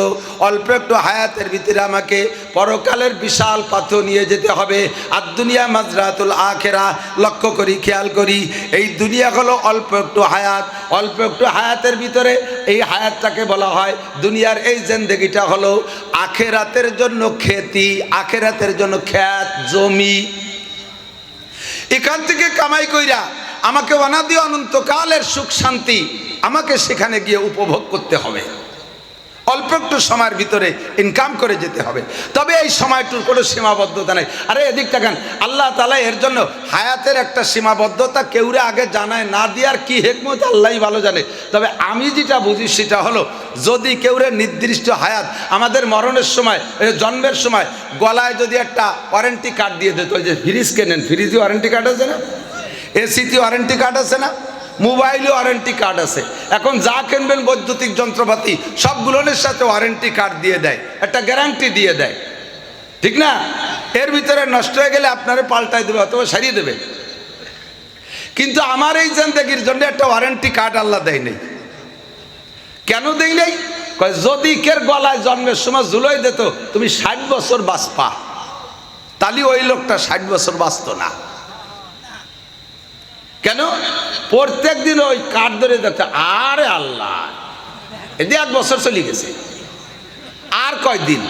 অল্প একটু হায়াতের ভিতরে আমাকে পরকালের বিশাল পাথর নিয়ে যেতে হবে। আর দুনিয়া মাজরাতুল আখিরা, লক্ষ্য করি, খেয়াল করি, এই দুনিয়া হলো অল্প একটু হায়াত। অল্প একটু হায়াতের ভিতরে এই হায়াতটাকে বলা হয় দুনিয়ার এই জিন্দেগিটা হলো আখেরাতের জন্য খেতি, আখেরাতের জন্য খেত জমি। এখান থেকে কামাই কইরা আমাকে অনাদি অনন্তকালের সুখ শান্তি আমাকে সেখানে গিয়ে উপভোগ করতে হবে। অল্প একটু সময়ের ভিতরে ইনকাম করে যেতে হবে। তবে এই সময়টুর কোনো সীমাবদ্ধতা নেই। আরে এদিক দেখেন, আল্লাহ তাআলা এর জন্য হায়াতের একটা সীমাবদ্ধতা কেউরে আগে জানায় না দেওয়ার কি হিকমত আল্লাহই ভালো জানে। তবে আমি যেটা বুঝি সেটা হলো, যদি কেউরে নির্দিষ্ট হায়াত আমাদের মরণের সময়, জন্মের সময় গলায় যদি একটা ওয়ারেন্টি কার্ড দিয়ে দিত, যে ফ্রিজ কেনেন, ফ্রিজে ওয়ারেন্টি কার্ড আছে না, এসিতে ওয়ারেন্টি কার্ড আছে না, মোবাইলে ওয়ারেন্টি কার্ড আছে, এখন যা কিনবেন বৈদ্যুতিক যন্ত্রপাতি সবগুলোর সাথে ওয়ারেন্টি কার্ড দিয়ে দেয়, একটা গ্যারান্টি দিয়ে দেয়, ঠিক না? এর ভিতরে নষ্ট হয়ে গেলে আপনারে পাল্টাই দেবে অথবা সারিয়ে দেবে। কিন্তু আমার এই জিন্দেগির জন্য একটা ওয়ারেন্টি কার্ড আল্লাহ দেয় নেই। কেন দেয় নেই? যদি কের গলায় জন্মের সময় জুলোই দিত তুমি 60 বছর বাঁচপা, তাহলে ওই লোকটা 60 বছর বাঁচত না। কেন? প্রত্যেক দিন ওই কাঠ ধরে দেখতে, আরে আল্লাহ এদি 1 বছর চলে গেছে, আর কয়দিন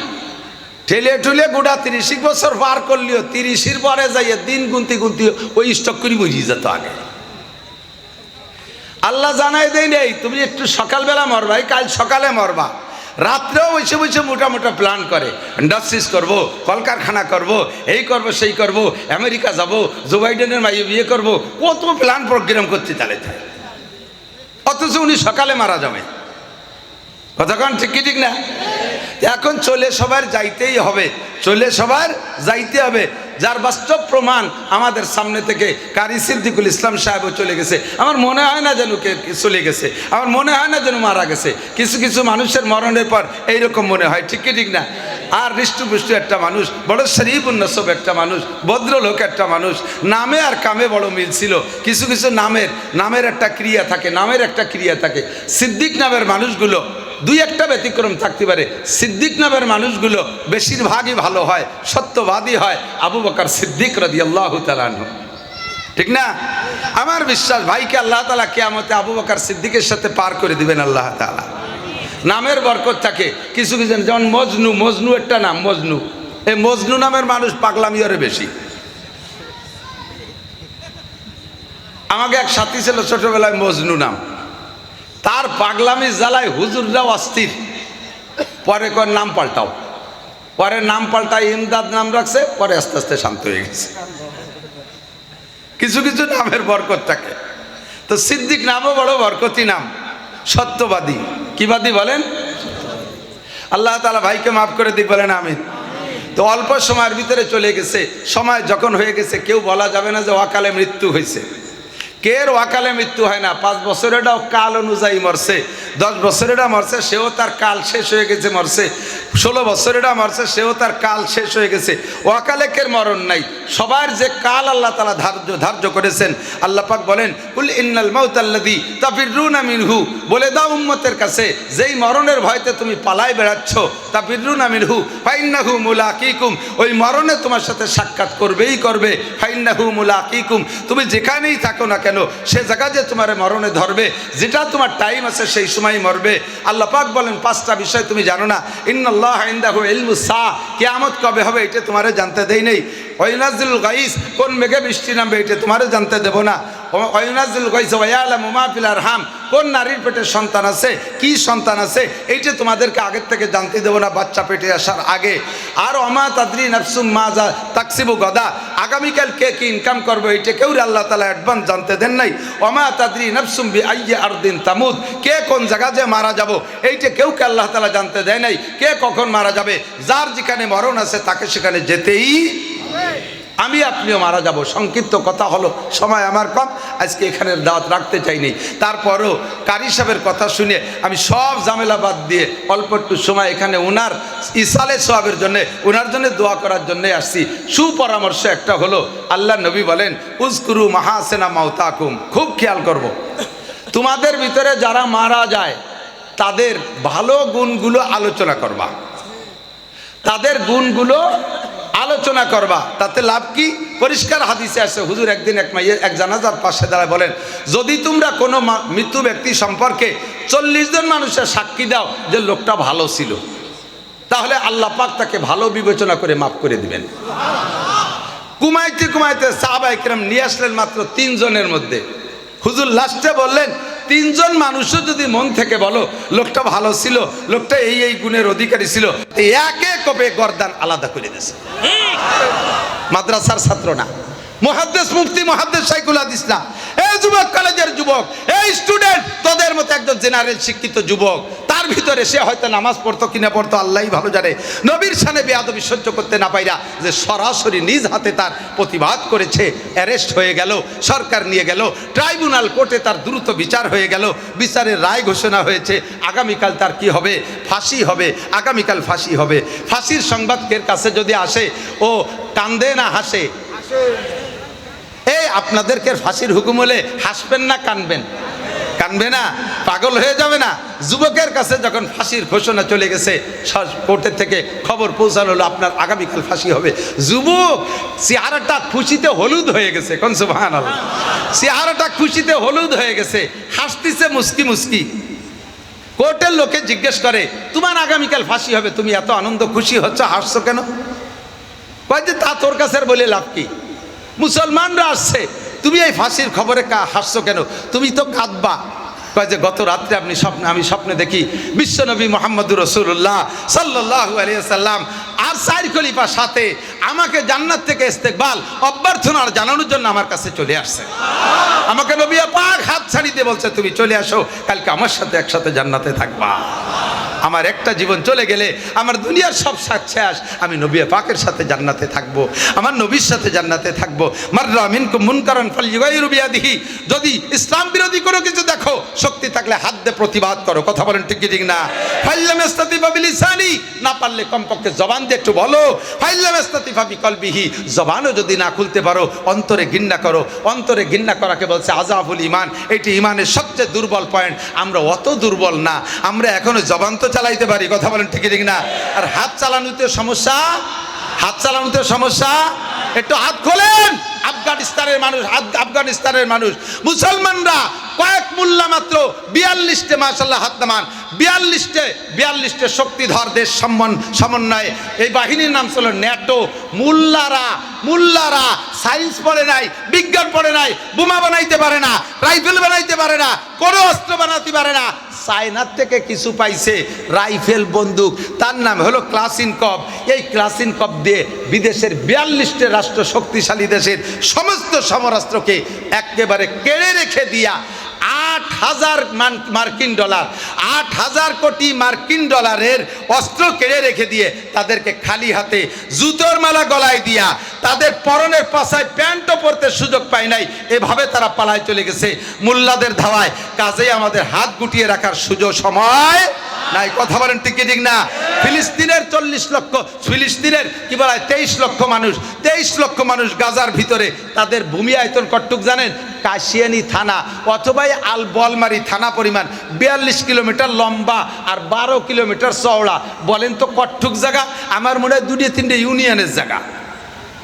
ঠেলে ঠুলে গোটা 30 বছর পার করলিও 30-এর পরে যাইয়ে দিন গুনতি গুনতি ওই স্টক করে বুঝিয়ে যেত আগে। আল্লাহ জানাই দেয় নেই তুমি একটু সকালবেলা মরবা, কাল সকালে মরবা, রাত্রেও বসে বসে মোটা মোটা প্ল্যান করে, ইন্ডাস্ট্রিজ করবো, কলকারখানা করবো, এই করবো সেই করবো, আমেরিকা যাবো, জো বাইডেনের মাইয়ে বিয়ে করবো, কত প্ল্যান প্রোগ্রাম করতে চালে যায়, অথচ উনি সকালে মারা যাবে। কতক্ষণ ঠিক কি ঠিক না? এখন চলে সবার যাইতেই হবে, চলে সবার যাইতে হবে। যার বাস্তব প্রমাণ আমাদের সামনে থেকে কারি সিদ্দিকুল ইসলাম সাহেবও চলে গেছে। আমার মনে হয় না যেন কে চলে গেছে, আমার মনে হয় না যেন মারা গেছে। কিছু কিছু মানুষের মরণের পর এইরকম মনে হয়, ঠিক কি ঠিক না? আর হৃষ্টপুষ্ট একটা মানুষ, বড় শরীফুন নসব একটা মানুষ, ভদ্রলোক একটা মানুষ। নামে আর কামে বড় মিল ছিল। কিছু কিছু নামের একটা ক্রিয়া থাকে, নামের একটা ক্রিয়া থাকে। সিদ্দিক নামের মানুষগুলো দুই একটা ব্যতিক্রম থাকতে পারে। সিদ্দিক নামের মানুষগুলো বেশিরভাগই ভালো হয়, সত্যবাদী হয়। আবু বকর সিদ্দিক রাদিয়াল্লাহু তাআলা আনহু, ঠিক না? আমার বিশ্বাস ভাইকে আল্লাহ তাআলা কিয়ামতে আবু বকর সিদ্দিকের সাথে পার করে দিবেন আল্লাহ তাআলা। নামের বরকত থাকে। কিছু কিছু যেমন মজনু একটা নাম, মজনু। এই মজনু নামের মানুষ পাগলামি ওরে বেশি। আমাকে এক সাথী ছিল ছোটবেলায় মজনু নাম, তার পাগলামি জ্বালায় হুজুররাও অস্থির। পরে কর নাম পাল্টাও, পরে নাম পাল্টায় ইমদাদ নাম রাখছে, পরে আস্তে আস্তে শান্ত হয়ে গেছে। কিছু কিছু নামের বরকত থাকে। তো সিদ্দিক নামও বড় বরকতি নাম, সত্যবাদী। কি বাদী বলেন? আল্লাহ তাআলা ভাইকে মাফ করে দিক, বলেন আমিন। তো অল্প সময়ের ভিতরে চলে গেছে। সময় যখন হয়ে গেছে কেউ বলা যাবে না যে অকালে মৃত্যু হয়েছে। কের অকালে মৃত্যু হয় না। 5 বছরেরটাও কাল অনুযায়ী মরছে, 10 বছরেরটা মরছে, সেও তার কাল শেষ হয়ে গেছে মরছে, 16 বছরেরটা মরছে, সেও তার কাল শেষ হয়ে গেছে। অকালে কের মরণ নাই। সবার যে কাল আল্লাহ তাআলা ধার্য করেছেন। আল্লাহ পাক বলেন, কুল ইন্নাল মাউতাল্লাযী তাফিরুনা মিনহু, বলে দাও উম্মতের কাছে, যেই মরণের ভয়তে তুমি পালাই বেড়াচ্ছ, তাফিরুনা মিনহু ফাইন্নাহু মুলাকিকুম, ওই মরণে তোমার সাথে সাক্ষাৎ করবেই করবে। ফাইন্নাহু মুলাকিকুম, তুমি যেখানেই থাকো না কেন সে জায়গা যে তোমার মরণে ধরবে। যেটা তোমার টাইম আছে সেই সময় মরবে। আল্লাহ পাক বলেন 5টা বিষয় তুমি জানো না। ইন্নাল্লাহ ইনদাহু ইলমুস সাআ, কিয়ামত কবে হবে এটা তোমারে জানতে দেই নেই। ওয়াইনাজিল গাইস, কোন মেঘে বৃষ্টি নামবে এটা তোমারে জানতে দেব না। ওয়াইনাজিল গাইস ওয়া ইয়ালামু মা ফিল আরহাম, কোন নারীর পেটে সন্তান আছে, কি সন্তান আছে, এইটা তোমাদেরকে আগের থেকে জানতে দেব না বাচ্চা পেটে আসার আগে। আর ওমা তাদরি নাফসুম মাজা তাকসিবু গাদা, আগামীকাল কে কি ইনকাম করবে এটা কেউ আল্লাহ তাআলা অ্যাডভান্স জানতে দেন নাই। ওমা তাদরি নাফসুম বিআইয়ি আরদিন তামুত, কে কোন জায়গা যে মারা যাব এইটা কেউকে আল্লাহ তাআলা জানতে দেয় নাই। কে কখন মারা যাবে, যার যেখানে মরণ আছে তাকে সেখানে যেতেই। আমি আপনিও মারা যাব। সংক্ষিপ্ত কথা হলো, সময় আমার কম, আজকে এখানের দাওয়াত রাখতে চাইনি। তারপরও কারি সাহেবের কথা শুনে আমি সব ঝামেলা বাদ দিয়ে অল্প একটু সময় এখানে ওনার ইসালে সওয়াবের জন্য, ওনার জন্য দোয়া করার জন্য আসছি। সুপরামর্শ একটা হলো, আল্লাহ নবী বলেন, উযকুরু মাহাসিনা মাউতাকুম, খুব খেয়াল করব। তোমাদের ভিতরে যারা মারা যায় তাদের ভালো গুণগুলো আলোচনা করবা, তাদের গুণগুলো আলোচনা করবা। তাতে লাভ কি? পরিষ্কার হাদিসে আছে, হুজুর একদিন এক জানাজার পাশে দাঁড়ায় বলেন, যদি তোমরা কোনো মৃত্যু ব্যক্তি সম্পর্কে 40 জন মানুষের সাক্ষী দাও যে লোকটা ভালো ছিল, তাহলে আল্লাহ পাক তাকে ভালো বিবেচনা করে মাফ করে দিবেন। কুমাইতে কুমাইতে সাহাবায়ে কেরাম নিয়ে আসলেন মাত্র 3 জনের মধ্যে। হুজুর লাস্টে বললেন, 3 জন মানুষও যদি মন থেকে বলো লোকটা ভালো ছিল, লোকটা এই গুণের অধিকারী ছিল, একে কবে গর্দান আলাদা করে দিয়েছে। মাদ্রাসার ছাত্র না, মুহাদ্দিস মুফতি মুহাদ্দিস শাইখুল হাদিস না। এই যুবক, কলেজের যুবক, এই স্টুডেন্ট, তোদের মতো একজন জেনারেল শিক্ষিত যুবক, তার ভিতরে সে হয়তো নামাজ পড়তো কিনা পড়তো আল্লাহই ভালো জানে, নবীর শানে বেয়াদবি সহ্য করতে না পাইরা যে সরাসরি নিজ হাতে তার প্রতিবাদ করেছে, অ্যারেস্ট হয়ে গেল, সরকার নিয়ে গেল, ট্রাইব্যুনাল কোর্টে তার দ্রুত বিচার হয়ে গেল, বিচারের রায় ঘোষণা হয়েছে, আগামীকাল তার কি হবে? ফাঁসি হবে, আগামীকাল ফাঁসি হবে। ফাঁসির সংবাদ এর কাছে যদি আসে, ও কান্দে না হাসে? এই আপনাদেরকে ফাঁসির হুকুম হলে হাসবেন না কানবেন? কানবে না? পাগল হয়ে যাবে না? যুবকের কাছে যখন ফাঁসির ঘোষণা চলে গেছে, কোর্টের থেকে খবর পৌঁছানো হলো আপনার আগামীকাল ফাঁসি হবে, যুবক চেহারাটা খুশিতে হলুদ হয়ে গেছে। কোন সুবহানাল্লাহ! চেহারাটা খুশিতে হলুদ হয়ে গেছে, হাসতেছে মুস্কি মুস্কি। কোর্টের লোকে জিজ্ঞেস করে, তোমার আগামীকাল ফাঁসি হবে, তুমি এত আনন্দ খুশি হচ্ছ, হাসছো কেন? কয় যে তা তোর কাছে বলে লাভ কি? মুসলমানরা আসছে, তুমি এই ফাঁসির খবরে হাসছো কেন? তুমি তো কাঁদবা। কয় যে গত রাত্রে আমি স্বপ্নে দেখি বিশ্বনবী মুহাম্মদুর রাসূলুল্লাহ সাল্লাল্লাহু আলাইহি ওয়াসাল্লাম আর 4 খলিফার সাথে আমাকে জান্নাত থেকে ইস্তেকবাল অভ্যর্থনা জানানোর জন্য আমার কাছে চলে আসছে। আমাকে নবী পাক হাত ছাড়িয়ে বলছে, তুমি চলে আসো, কালকে আমার সাথে একসাথে জান্নাতে থাকবা। আমার একটা জীবন চলে গেলে আমার দুনিয়ার সব শেষ, আমি নবী পাকের সাথে জান্নাতে থাকবো, আমার নবীর সাথে জান্নাতে থাকবো। মাররা মিনকুম মুনকারান ফালইয়ুগাইরু বিয়াদিহি, যদি ইসলাম বিরোধী কোনো কিছু দেখো, শক্তি থাকলে হাত দিয়ে প্রতিবাদ করো। কথা বলেন ঠিক কি ঠিক না? ফাইল্লাম ইস্তাতিফা বিলিসানি, না পারলে কমপক্ষে জবান দিয়ে একটু বলো। ফাইল্লাম ইস্তাতিফা বিকলবিহি, জবানও যদি না খুলতে পারো, অন্তরে ঘৃণা করো। অন্তরে ঘৃণা করাকে বলছে আযাফুল ঈমান। এটি ঈমানের সবচেয়ে দুর্বল পয়েন্ট। আমরা অত দুর্বল না, আমরা এখনো জবান তো চালাইতে পারি। কথা বলেন ঠিক কি ঠিক না? আর হাত চালানোতে সমস্যা, হাত চালানোতে সমস্যা, একটু হাত খোলেন। আফগানিস্তানের মানুষ মুসলমানরা কয়েক মোল্লা মাত্র 42টে মাশাআল্লাহ হাত নামান, 42টে শক্তিধর দেশ সমন্বয়ে এই বাহিনীর নাম ছিল ন্যাটো। মুল্লারা সায়েন্স পড়ে নাই, বিজ্ঞান পড়ে নাই, বোমা বানাইতে পারে না, রাইফেল বানাইতে পারে না, কোনো অস্ত্র বানাতে পারে না। চায়নার থেকে কিছু পাইছে রাইফেল বন্দুক, তার নাম হলো ক্লাসিনকভ। এই ক্লাসিনকভ দিয়ে বিদেশের 42টে রাষ্ট্র শক্তিশালী দেশের সমস্ত সমরাস্ত্রকে একেবারে কেড়ে রেখে দিয়া 8,000 মার্কিন ডলার, 8,000 কোটি মার্কিন ডলারের অস্ত্র কেড়ে রেখে দিয়ে তাদেরকে খালি হাতে জুতোর মালা গলায় দিয়া তাদের পরনের পাশায় প্যান্টও পরতে সুযোগ পায় নাই, এভাবে তারা পালায় চলে গেছে মোল্লাদের ধাওয়ায়। কাজেই আমাদের হাত গুটিয়ে রাখার সুযোগ সময় নাই। কথা বলেন ঠিক কি ঠিক না? ফিলিস্তিনের 40 লক্ষ, ফিলিস্তিনের কি বলা হয় 23 লক্ষ মানুষ, 23 লক্ষ মানুষ গাজার ভিতরে। তাদের ভূমি আয়তন কতটুক জানেন? কাশিয়ানি থানা অথবা আল বলমারি থানা পরিমাণ, 42 কিলোমিটার লম্বা আর 12 কিলোমিটার চওড়া। বলেন তো কতটুক জায়গা? আমার মনে হয় 2-3টে ইউনিয়নের জায়গা,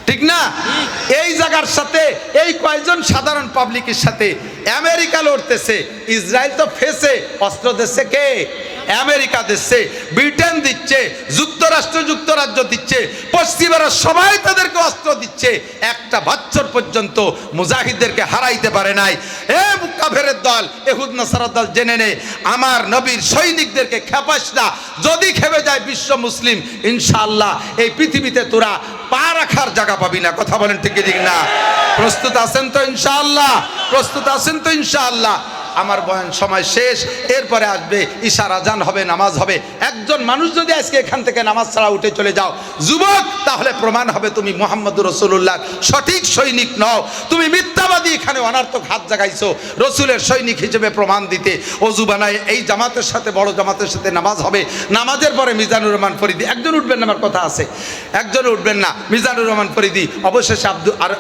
ঠিক না? এই জায়গার সাথে এই কয়েকজন সাধারণ পাবলিকের সাথে আমেরিকা লড়তেছে। ইসরায়েল তো ফেসে অস্ত্র দিচ্ছে কে? আমেরিকা দিচ্ছে, ব্রিটেন দিচ্ছে, যুক্তরাজ্য দিচ্ছে, পশ্চিমারা সবাই তাদেরকে অস্ত্র দিচ্ছে। একটা বছর পর্যন্ত মুজাহিদদেরকে হারাইতে পারে নাই। এ কাফেরের দল, ইহুদ নাসারার দল, জেনে নে, আমার নবীর সৈনিকদেরকে খেপাস না। যদি খেপে যায় বিশ্ব মুসলিম, ইনশাআল্লাহ এই পৃথিবীতে তোরা পা রাখার জায়গা পাবি না। কথা বলেন ঠিক ঠিক না? প্রস্তুত আছেন তো ইনশাআল্লাহ? প্রস্তুত আছেন তো ইনশাআল্লাহ? আমার বয়ান সময় শেষ, এরপরে আসবে ইশার আজান হবে, নামাজ হবে। একজন মানুষ যদি আজকে এখান থেকে নামাজ ছাড়া উঠে চলে যাও যুবক, তাহলে প্রমাণ হবে তুমি মুহাম্মদুর রাসূলুল্লাহ সঠিক সৈনিক নও, তুমি মিথ্যাবাদী। এখানে অনার্থক হাত জাগাইছো রসুলের সৈনিক হিসেবে প্রমাণ দিতে। অজু বানায় এই জামাতের সাথে, বড় জামাতের সাথে নামাজ হবে। নামাজের পরে মিজানুর রহমান ফরিদি, একজন উঠবেন না, আমার কথা আছে, একজন উঠবেন না। মিজানুর রহমান ফরিদি, অবশেষে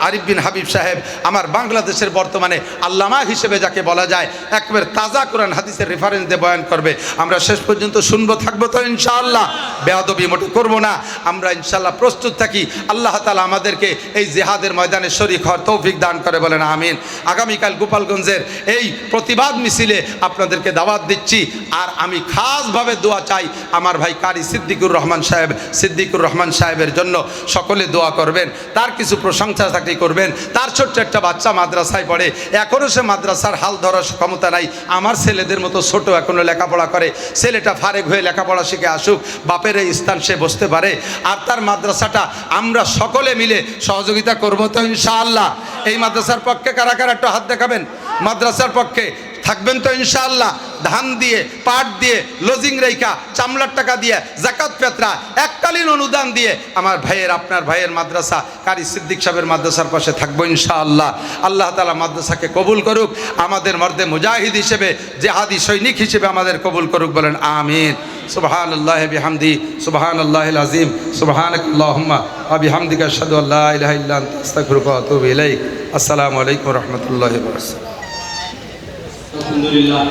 আরিফ বিন হাবিব সাহেব, আমার বাংলাদেশের বর্তমানে আল্লামা হিসেবে যাকে বলা যায়, একবার তাজা কোরআন হাদিসের রেফারেন্স দিয়ে বয়ান করবে। আমরা শেষ পর্যন্ত শুনবো, থাকবো তো ইনশাআল্লাহ? বেয়াদবি মোটে করবো না। আমরা ইনশাআল্লাহ প্রস্তুত থাকি। আল্লাহ তাআলা আমাদেরকে এই জিহাদের ময়দানে শরীক হওয়ার তৌফিক দান করে, বলেন আমিন। আগামীকাল গোপালগঞ্জের এই প্রতিবাদ মিছিলে আপনাদেরকে দাওয়াত দিচ্ছি। আর আমি খাসভাবে দোয়া চাই আমার ভাই কারি সিদ্দিকুর রহমান সাহেবের জন্য। সকলে দোয়া করবেন, তার কিছু প্রশংসা থাকলে করবেন। তার ছোট্ট একটা বাচ্চা মাদ্রাসায় পড়ে, এখনও সে মাদ্রাসার হাল ধরার ক্ষমতা নাই। আমার ছেলেদের মতো ছোট, এখনো লেখাপড়া করে। ছেলেটা ফারেক হয়ে লেখাপড়া শিখে আসুক, বাপের এই স্থান সে বসতে পারে। আর তার মাদ্রাসাটা আমরা সকলে মিলে সহযোগিতা করবো তো ইনশাআল্লাহ? এই মাদ্রাসার পক্ষে কারা কারা একটু হাত দেখাবেন? মাদ্রাসার পক্ষে থাকবেন তো ইনশাআল্লাহ? ধান দিয়ে, পাট দিয়ে, লজিং রেখা, চামড়ার টাকা দিয়ে, জাকাত ফেতরা, এককালীন অনুদান দিয়ে আমার ভাইয়ের, আপনার ভাইয়ের মাদ্রাসা কারি সিদ্দিক সাহেবের মাদ্রাসার পাশে থাকবো ইনশাআল্লাহ। আল্লাহ তাআলা মাদ্রাসাকে কবুল করুক, আমাদের মর্দে মুজাহিদ হিসেবে, জেহাদি সৈনিক হিসেবে আমাদের কবুল করুক, বলেন আমিন। সুবহানাল্লাহি বিহামদি, সুবহানাল্লাহিল আযীম, সুবহানাকাল্লাহুম্মা ওয়া বিহামদিকা আশহাদু আল্লা ইলাহা ইল্লা আনতা আস্তাগফিরুকা ওয়া আতুবু ইলাইক। আসসালামু আলাইকুম ওয়া রাহমাতুল্লাহি ওয়া বারাকাতুহু। আলহামদুলিল্লাহ।